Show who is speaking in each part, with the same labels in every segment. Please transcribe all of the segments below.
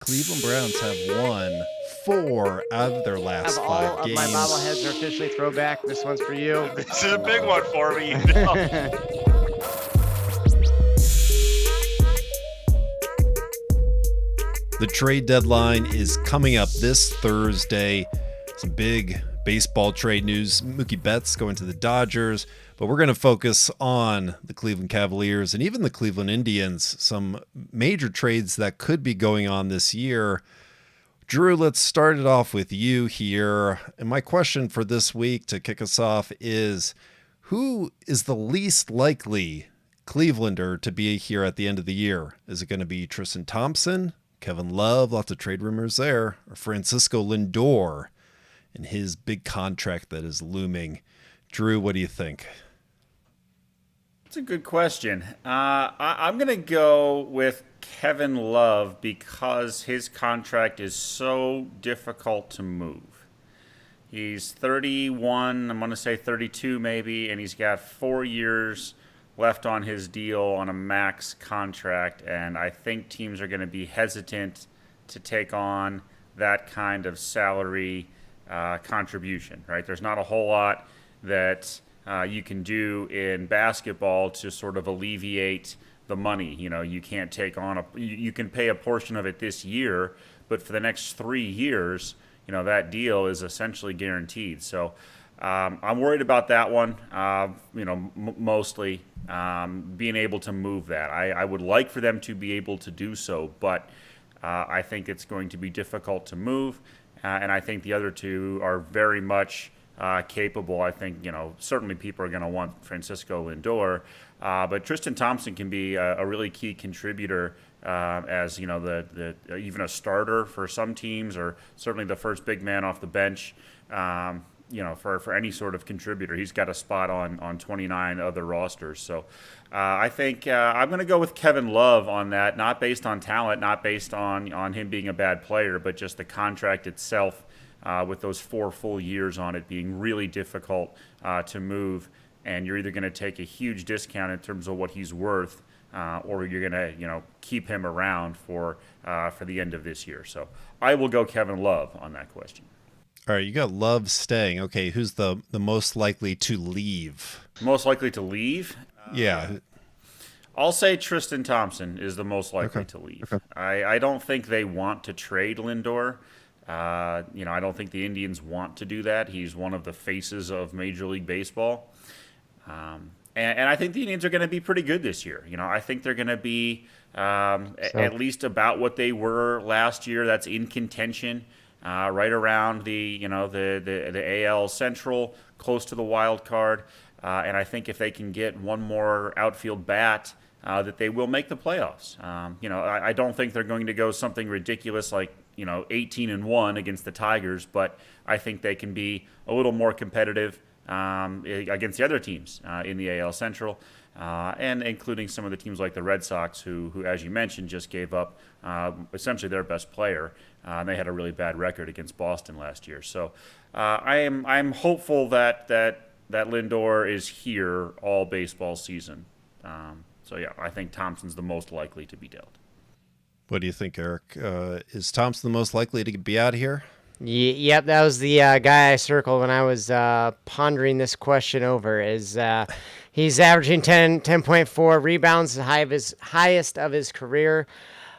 Speaker 1: Cleveland Browns have won 4 out of their last 5
Speaker 2: All
Speaker 1: games.
Speaker 2: of my bobbleheads are officially throwback. This one's for you.
Speaker 3: This is a big one for me. You know?
Speaker 1: The trade deadline is coming up this Thursday. Some big baseball trade news. Mookie Betts going to the Dodgers, but we're going to focus on the Cleveland Cavaliers and even the Cleveland Indians. Some major trades that could be going on this year. Drew, let's start it off with you here. And my question for this week to kick us off is, who is the least likely Clevelander to be here at the end of the year? Is it going to be Tristan Thompson, Kevin Love, lots of trade rumors there, or Francisco Lindor and his big contract that is looming? Drew, what do you think?
Speaker 3: It's a good question. I'm going to go with Kevin Love because his contract is so difficult to move. He's 31, I'm going to say 32 maybe, and he's got 4 years left on his deal on a max contract, and I think teams are going to be hesitant to take on that kind of salary contribution, right? There's not a whole lot that you can do in basketball to sort of alleviate the money. You know, you can't take on you can pay a portion of it this year, but for the next 3 years, you know, that deal is essentially guaranteed. So I'm worried about that one, mostly being able to move that. I would like for them to be able to do so, but I think it's going to be difficult to move, and I think the other two are very much capable. I think, certainly people are going to want Francisco Lindor, but Tristan Thompson can be a really key contributor as, even a starter for some teams, or certainly the first big man off the bench. For any sort of contributor. He's got a spot on 29 other rosters. So I think I'm going to go with Kevin Love on that, not based on talent, not based on him being a bad player, but just the contract itself with those 4 full years on it being really difficult to move. And you're either going to take a huge discount in terms of what he's worth, or you're going to keep him around for the end of this year. So I will go Kevin Love on that question.
Speaker 1: All right, you got Love staying. Okay, who's the most likely to leave?
Speaker 3: Most likely to leave?
Speaker 1: Yeah.
Speaker 3: I'll say Tristan Thompson is the most likely to leave.
Speaker 1: Okay.
Speaker 3: I don't think they want to trade Lindor. I don't think the Indians want to do that. He's one of the faces of Major League Baseball. And I think the Indians are going to be pretty good this year. I think they're going to be at least about what they were last year. That's in contention. Right around the AL Central, close to the wild card, and I think if they can get one more outfield bat, that they will make the playoffs. I don't think they're going to go something ridiculous like 18-1 against the Tigers, but I think they can be a little more competitive against the other teams in the AL Central, and including some of the teams like the Red Sox, who as you mentioned, just gave up essentially their best player. They had a really bad record against Boston last year. So I'm hopeful that Lindor is here all baseball season. I think Thompson's the most likely to be dealt.
Speaker 1: What do you think, Eric? Is Thompson the most likely to be out here?
Speaker 2: Yep, that was the guy I circled when I was pondering this question over. He's averaging 10.4 rebounds, the highest of his career.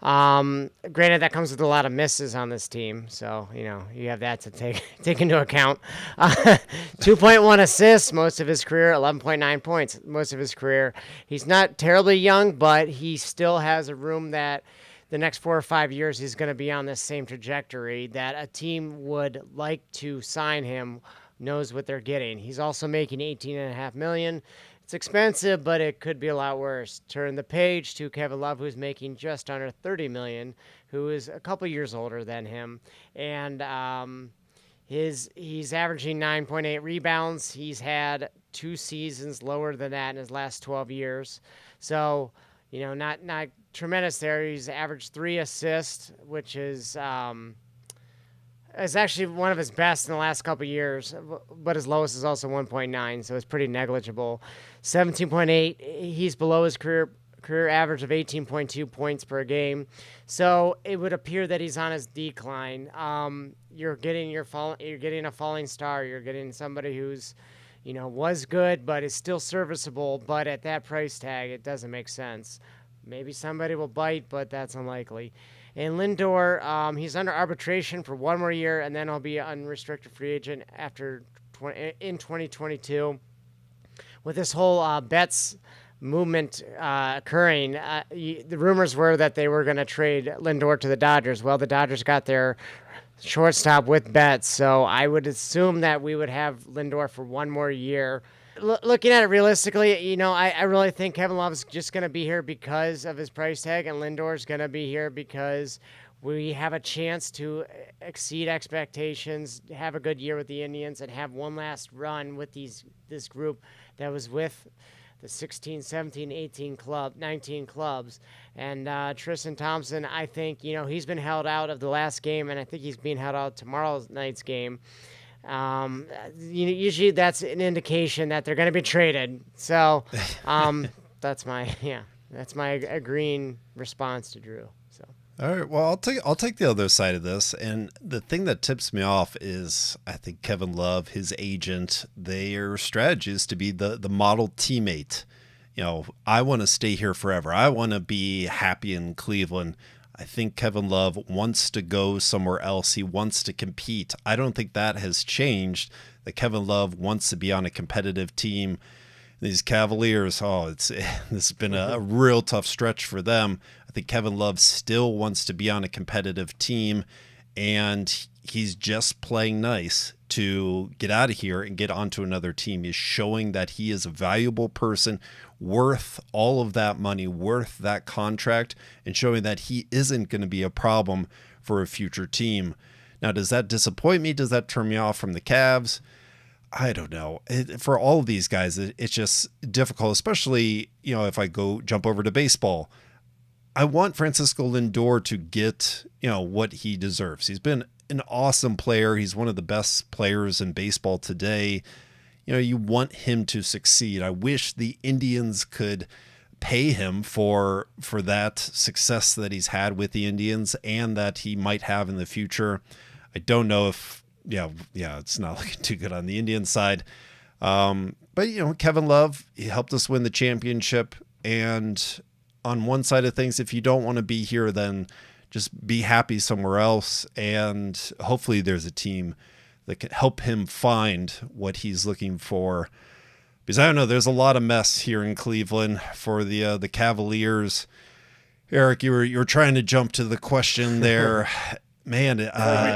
Speaker 2: Granted, that comes with a lot of misses on this team, so you have that to take into account. 2.1 assists most of his career, 11.9 points most of his career. He's not terribly young, but he still has a room that the next 4 or 5 years he's going to be on this same trajectory that a team would like to sign him, knows what they're getting. He's also making $18.5 million. It's expensive, but it could be a lot worse. Turn the page to Kevin Love, who's making just under $30 million, who is a couple years older than him. And he's averaging 9.8 rebounds. He's had 2 seasons lower than that in his last 12 years. So, not tremendous there. He's averaged 3 assists, which is actually one of his best in the last couple of years, but his lowest is also 1.9, so it's pretty negligible. 17.8, he's below his career career average of 18.2 points per game. So it would appear that he's on his decline. You're getting a falling star. You're getting somebody who's, was good, but is still serviceable. But at that price tag, it doesn't make sense. Maybe somebody will bite, but that's unlikely. And Lindor, he's under arbitration for one more year, and then he'll be an unrestricted free agent in 2022. With this whole Betts movement occurring, the rumors were that they were going to trade Lindor to the Dodgers. Well, the Dodgers got their shortstop with Betts, so I would assume that we would have Lindor for one more year. Looking at it realistically, I really think Kevin Love is just going to be here because of his price tag, and Lindor is going to be here because we have a chance to exceed expectations, have a good year with the Indians, and have one last run with this group that was with the 16, 17, 18 19 clubs. And Tristan Thompson, I think, he's been held out of the last game, and I think he's being held out tomorrow night's game. Usually that's an indication that they're going to be traded. So that's my agreeing response to Drew. So.
Speaker 1: All right. Well, I'll take the other side of this, and the thing that tips me off is I think Kevin Love, his agent, their strategy is to be the model teammate. I want to stay here forever. I want to be happy in Cleveland. I think Kevin Love wants to go somewhere else. He wants to compete. I don't think that has changed. That Kevin Love wants to be on a competitive team. These Cavaliers, this has been a real tough stretch for them. I think Kevin Love still wants to be on a competitive team, and he's just playing nice to get out of here and get onto another team. He's showing that he is a valuable person, worth all of that money, worth that contract, and showing that he isn't going to be a problem for a future team. Now, does that disappoint me? Does that turn me off from the Cavs? I don't know. For all of these guys, it's just difficult, especially, if I jump over to baseball. I want Francisco Lindor to get, what he deserves. He's been an awesome player. He's one of the best players in baseball today. You want him to succeed. I wish the Indians could pay him for that success that he's had with the Indians and that he might have in the future. I don't know if, it's not looking too good on the Indian side. But, Kevin Love, he helped us win the championship. And on one side of things, if you don't want to be here, then just be happy somewhere else. And hopefully there's a team that can help him find what he's looking for. Because I don't know, there's a lot of mess here in Cleveland for the Cavaliers. Eric, you were trying to jump to the question there. Man,
Speaker 3: we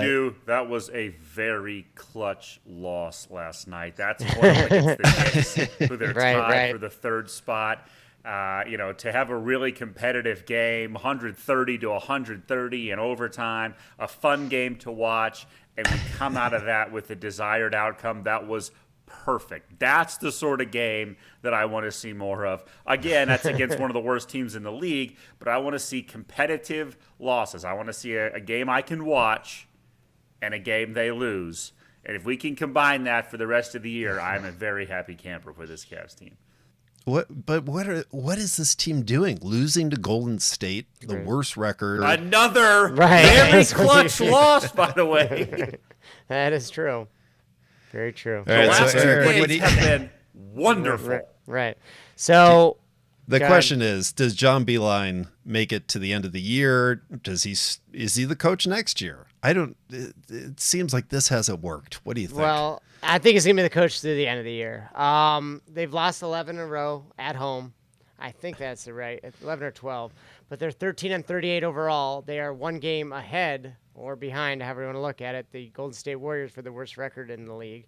Speaker 3: do. That was a very clutch loss last night. That's one against the Knicks, who they're tied for the third spot. To have a really competitive game, 130 to 130 in overtime, a fun game to watch, and we come out of that with the desired outcome. That was perfect. That's the sort of game that I want to see more of. Again, that's against one of the worst teams in the league, but I want to see competitive losses. I want to see a game I can watch and a game they lose. And if we can combine that for the rest of the year, I'm a very happy camper for this Cavs team.
Speaker 1: What is this team doing? Losing to Golden State, the worst record.
Speaker 3: Another very clutch loss, by the way.
Speaker 2: That is true. Very true.
Speaker 3: The last two games have been wonderful.
Speaker 2: Right. So
Speaker 1: the question is, does John Beilein make it to the end of the year? Is he the coach next year? It seems like this hasn't worked. What do you think?
Speaker 2: Well, I think he's going to be the coach through the end of the year. They've lost 11 in a row at home. I think that's right, 11 or 12. But they're 13-38 overall. They are one game ahead or behind, however you want to look at it, the Golden State Warriors for the worst record in the league.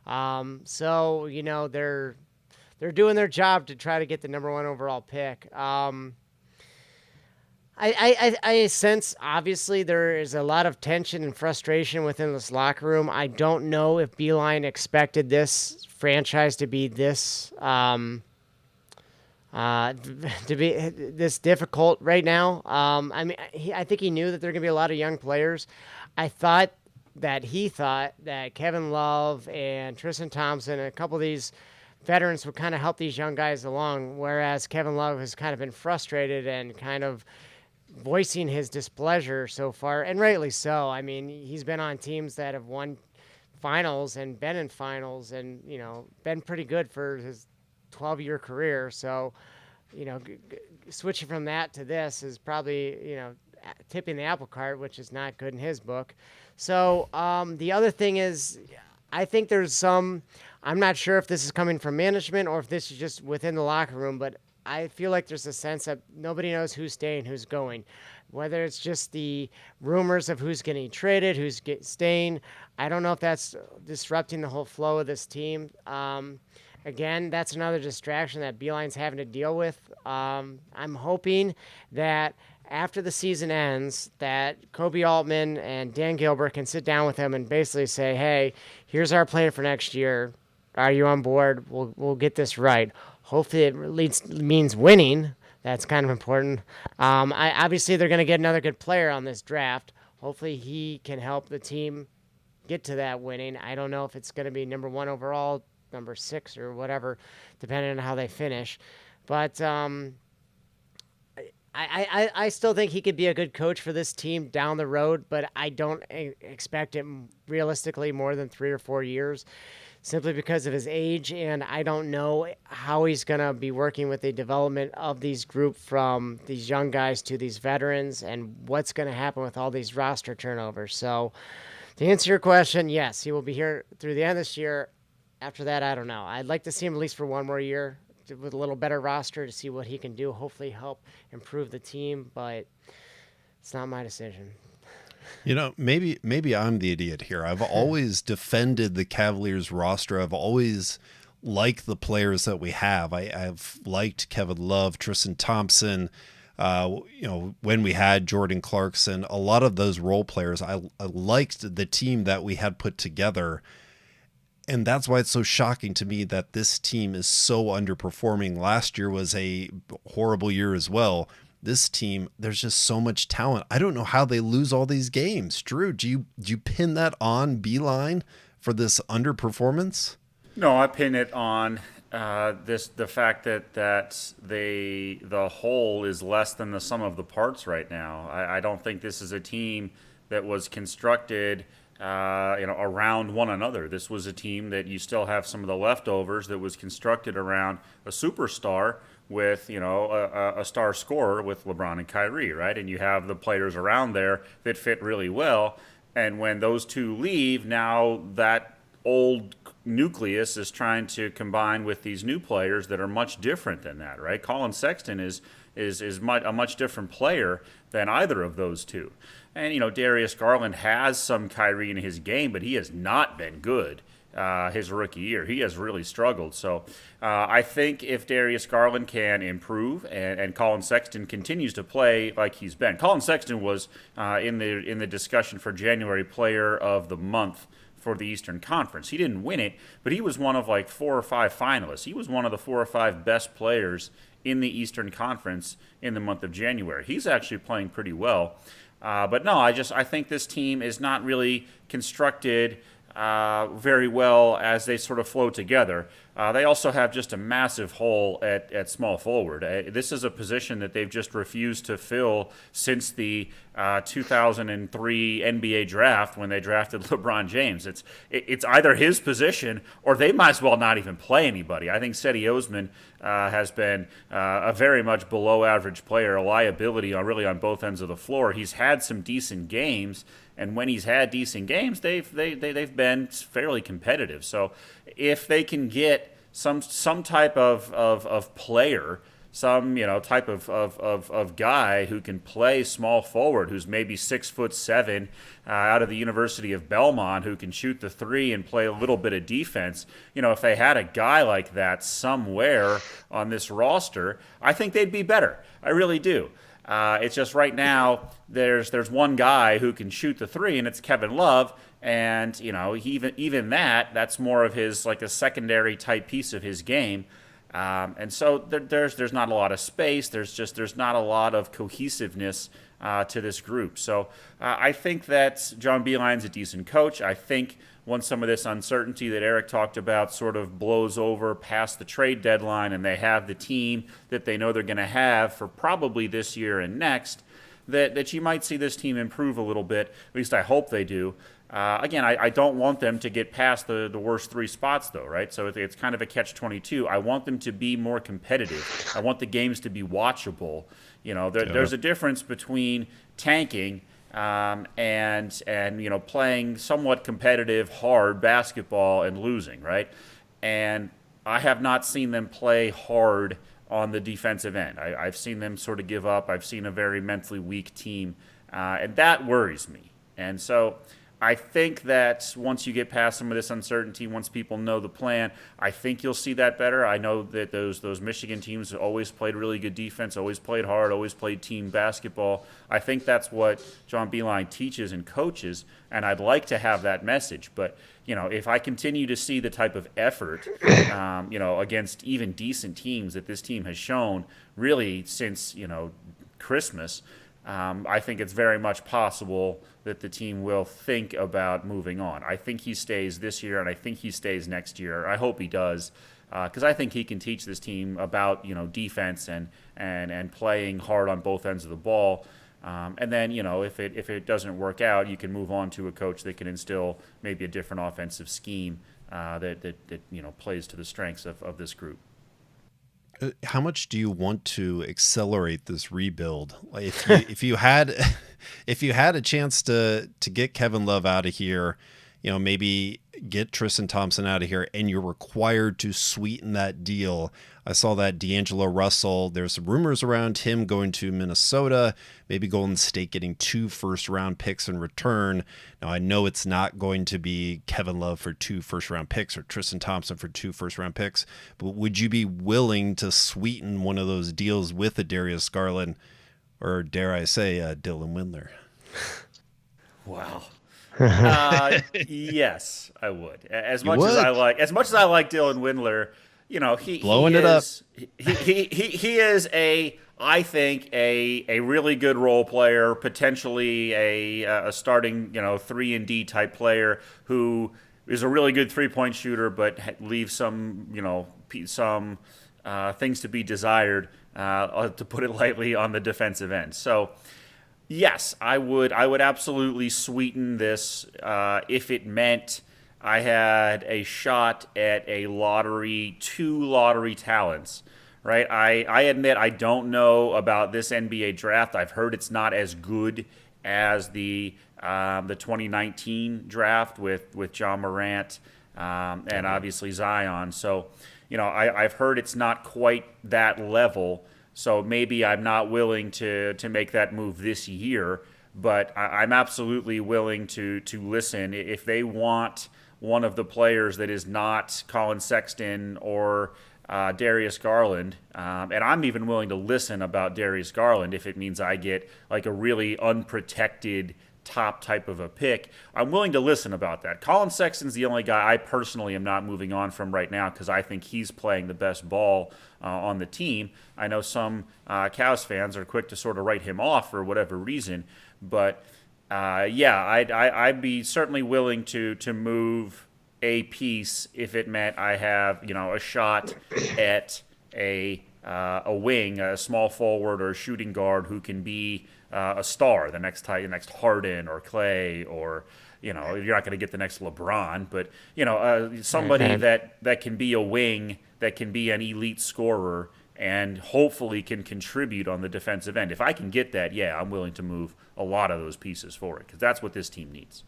Speaker 2: So, they're doing their job to try to get the number one overall pick. I sense, obviously, there is a lot of tension and frustration within this locker room. I don't know if Beilein expected this franchise to be this difficult right now. I think he knew that there are going to be a lot of young players. He thought that Kevin Love and Tristan Thompson and a couple of these veterans would kind of help these young guys along, whereas Kevin Love has kind of been frustrated and kind of voicing his displeasure so far, and rightly so. I mean, he's been on teams that have won finals and been in finals and, been pretty good for his 12-year career. So, switching from that to this is probably, tipping the apple cart, which is not good in his book. So the other thing is, I think I'm not sure if this is coming from management or if this is just within the locker room, but I feel like there's a sense that nobody knows who's staying, who's going. Whether it's just the rumors of who's getting traded, who's staying, I don't know if that's disrupting the whole flow of this team. Again, that's another distraction that Beilein's having to deal with. I'm hoping that after the season ends, that Kobe Altman and Dan Gilbert can sit down with him and basically say, hey, here's our plan for next year. Are you on board? We'll get this right. Hopefully it means winning. That's kind of important. Obviously, they're going to get another good player on this draft. Hopefully he can help the team get to that winning. I don't know if it's going to be number 1 overall, number 6 or whatever, depending on how they finish. But I still think he could be a good coach for this team down the road, but I don't expect him realistically more than 3 or 4 years, simply because of his age, and I don't know how he's going to be working with the development of these group from these young guys to these veterans and what's going to happen with all these roster turnovers. So to answer your question, yes, he will be here through the end of this year. After that, I don't know. I'd like to see him at least for one more year with a little better roster to see what he can do, hopefully help improve the team, but it's not my decision.
Speaker 1: Maybe I'm the idiot here. I've always defended the Cavaliers roster. I've always liked the players that we have. I've liked Kevin Love, Tristan Thompson, when we had Jordan Clarkson, a lot of those role players. I liked the team that we had put together. And that's why it's so shocking to me that this team is so underperforming. Last year was a horrible year as well. This team, there's just so much talent. I don't know how they lose all these games. Drew, do you pin that on Beilein for this underperformance?
Speaker 3: No, I pin it on the fact that the whole is less than the sum of the parts right now. I don't think this is a team that was constructed around one another. This was a team that you still have some of the leftovers that was constructed around a superstar with, a star scorer with LeBron and Kyrie, right? And you have the players around there that fit really well. And when those two leave, now that old nucleus is trying to combine with these new players that are much different than that, right? Colin Sexton is a much different player than either of those two. And, Darius Garland has some Kyrie in his game, but he has not been good his rookie year. He has really struggled. So I think if Darius Garland can improve and Colin Sexton continues to play like he's been. Colin Sexton was in the discussion for January Player of the Month for the Eastern Conference. He didn't win it, but he was one of like 4 or 5 finalists. He was one of the 4 or 5 best players in the Eastern Conference in the month of January. He's actually playing pretty well. But no, I think this team is not really constructed very well as they sort of flow together. They also have just a massive hole at small forward. This is a position that they've just refused to fill since the 2003 NBA draft when they drafted LeBron James. It's either his position or they might as well not even play anybody. I think Cedi Osman has been a very much below average player, a liability really on both ends of the floor. He's had some decent games, and when he's had decent games, they've been fairly competitive. So if they can get some type of player, some type of guy who can play small forward, who's maybe 6'7", out of the University of Belmont, who can shoot the 3 and play a little bit of defense. If they had a guy like that somewhere on this roster, I think they'd be better. I really do. It's just right now there's one guy who can shoot the 3, and it's Kevin Love. And even that's more of his like a secondary type piece of his game. And so there's not a lot of space. There's not a lot of cohesiveness to this group. So I think that John Beilein's a decent coach. I think once some of this uncertainty that Eric talked about sort of blows over past the trade deadline and they have the team that they know they're going to have for probably this year and next, that you might see this team improve a little bit. At least I hope they do. Again, I don't want them to get past the worst three spots, though, right? So it's kind of a catch-22. I want them to be more competitive. I want the games to be watchable. There's a difference between tanking and playing somewhat competitive, hard basketball and losing, right? And I have not seen them play hard on the defensive end. I've seen them sort of give up. I've seen a very mentally weak team, and that worries me. And so I think that once you get past some of this uncertainty, once people know the plan, I think you'll see that better. I know that those Michigan teams always played really good defense, always played hard, always played team basketball. I think that's what John Beilein teaches and coaches, and I'd like to have that message. But, if I continue to see the type of effort, against even decent teams that this team has shown really since, Christmas, I think it's very much possible that the team will think about moving on. I think he stays this year, and I think he stays next year. I hope he does, because I think he can teach this team about defense and playing hard on both ends of the ball. And then if it doesn't work out, you can move on to a coach that can instill maybe a different offensive scheme that plays to the strengths of this group.
Speaker 1: How much do you want to accelerate this rebuild? Like if you had a chance to get Kevin Love out of here, maybe get Tristan Thompson out of here, and you're required to sweeten that deal. I saw that D'Angelo Russell, there's some rumors around him going to Minnesota, maybe Golden State getting 2 first-round picks in return. Now, I know it's not going to be Kevin Love for 2 first-round picks or Tristan Thompson for 2 first-round picks, but would you be willing to sweeten one of those deals with a Darius Garland, or dare I say, Dylan Windler?
Speaker 3: Wow. Yes, I would. As much as I like Dylan Windler, he
Speaker 1: blowing
Speaker 3: he
Speaker 1: it
Speaker 3: is,
Speaker 1: up.
Speaker 3: He is I think a really good role player, potentially a starting 3-and-D type player who is a really good 3-point shooter, but leaves some things to be desired, to put it lightly, on the defensive end. So. Yes, I would absolutely sweeten this if it meant I had a shot at 2 lottery talents, right? I admit I don't know about this NBA draft. I've heard it's not as good as the 2019 draft with John Morant and obviously Zion. So, I've heard it's not quite that level. So maybe I'm not willing to make that move this year, but I'm absolutely willing to listen. If they want one of the players that is not Colin Sexton or Darius Garland, and I'm even willing to listen about Darius Garland if it means I get like a really unprotected top type of a pick, I'm willing to listen about that. Colin Sexton's the only guy I personally am not moving on from right now because I think he's playing the best ball on the team. I know some Cavs fans are quick to sort of write him off for whatever reason, but I'd be certainly willing to move a piece if it meant I have a shot at a wing, a small forward or a shooting guard who can be a star, the next Harden or Clay, or you're not going to get the next LeBron, but somebody that can be a wing, that can be an elite scorer, and hopefully can contribute on the defensive end. If I can get that, I'm willing to move a lot of those pieces for it because that's what this team needs.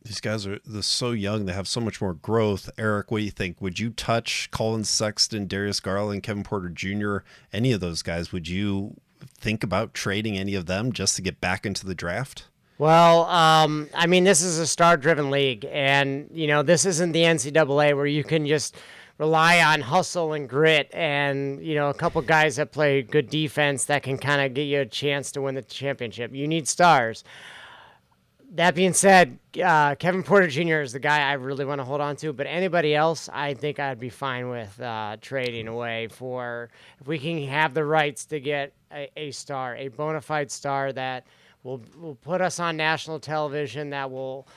Speaker 1: These guys they're so young. They have so much more growth. Eric, what do you think? Would you touch Colin Sexton, Darius Garland, Kevin Porter Jr., any of those guys? Would you think about trading any of them just to get back into the draft?
Speaker 2: Well, this is a star-driven league, and, this isn't the NCAA where you can just rely on hustle and grit and, a couple guys that play good defense that can kind of get you a chance to win the championship. You need stars. That being said, Kevin Porter Jr. is the guy I really want to hold on to. But anybody else, I think I'd be fine with trading away for if we can have the rights to get a star, a bona fide star that will put us on national television, that will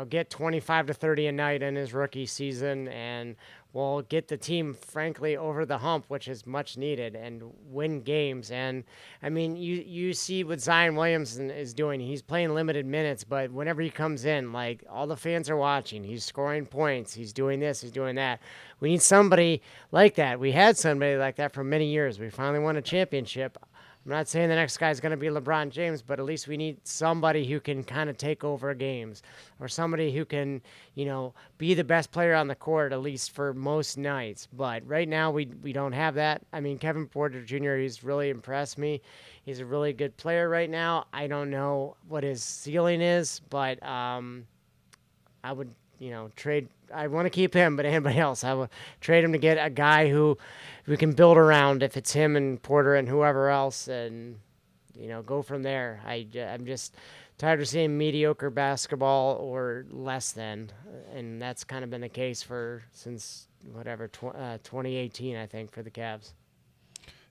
Speaker 2: get 25 to 30 a night in his rookie season, and will get the team, frankly, over the hump, which is much needed, and win games. And, I mean, you see what Zion Williamson is doing. He's playing limited minutes, but whenever he comes in, like, all the fans are watching. He's scoring points. He's doing this. He's doing that. We need somebody like that. We had somebody like that for many years. We finally won a championship. I'm not saying the next guy is going to be LeBron James, but at least we need somebody who can kind of take over games, or somebody who can, be the best player on the court, at least for most nights. But right now we don't have that. I mean, Kevin Porter Jr., he's really impressed me. He's a really good player right now. I don't know what his ceiling is, but I would, trade. I want to keep him, but anybody else, I would trade him to get a guy who we can build around, if it's him and Porter and whoever else, and go from there. I'm just tired of seeing mediocre basketball or less than, and that's kind of been the case since 2018, I think, for the Cavs.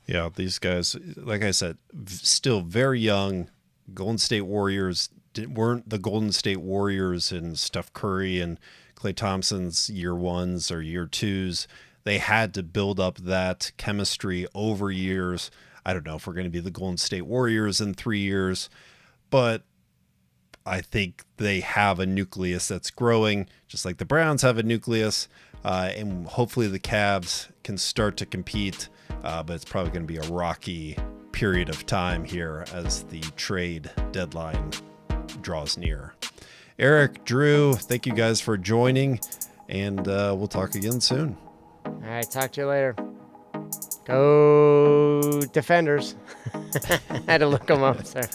Speaker 1: Yeah, these guys, like I said, still very young. Golden State Warriors weren't the Golden State Warriors and Steph Curry and Klay Thompson's year ones or year twos. They had to build up that chemistry over years. I don't know if we're going to be the Golden State Warriors in 3 years, but I think they have a nucleus that's growing, just like the Browns have a nucleus, and hopefully the Cavs can start to compete, but it's probably going to be a rocky period of time here as the trade deadline draws near. Eric, Drew, thank you guys for joining, and we'll talk again soon.
Speaker 2: All right, talk to you later. Go Defenders. I had to look them up, sorry.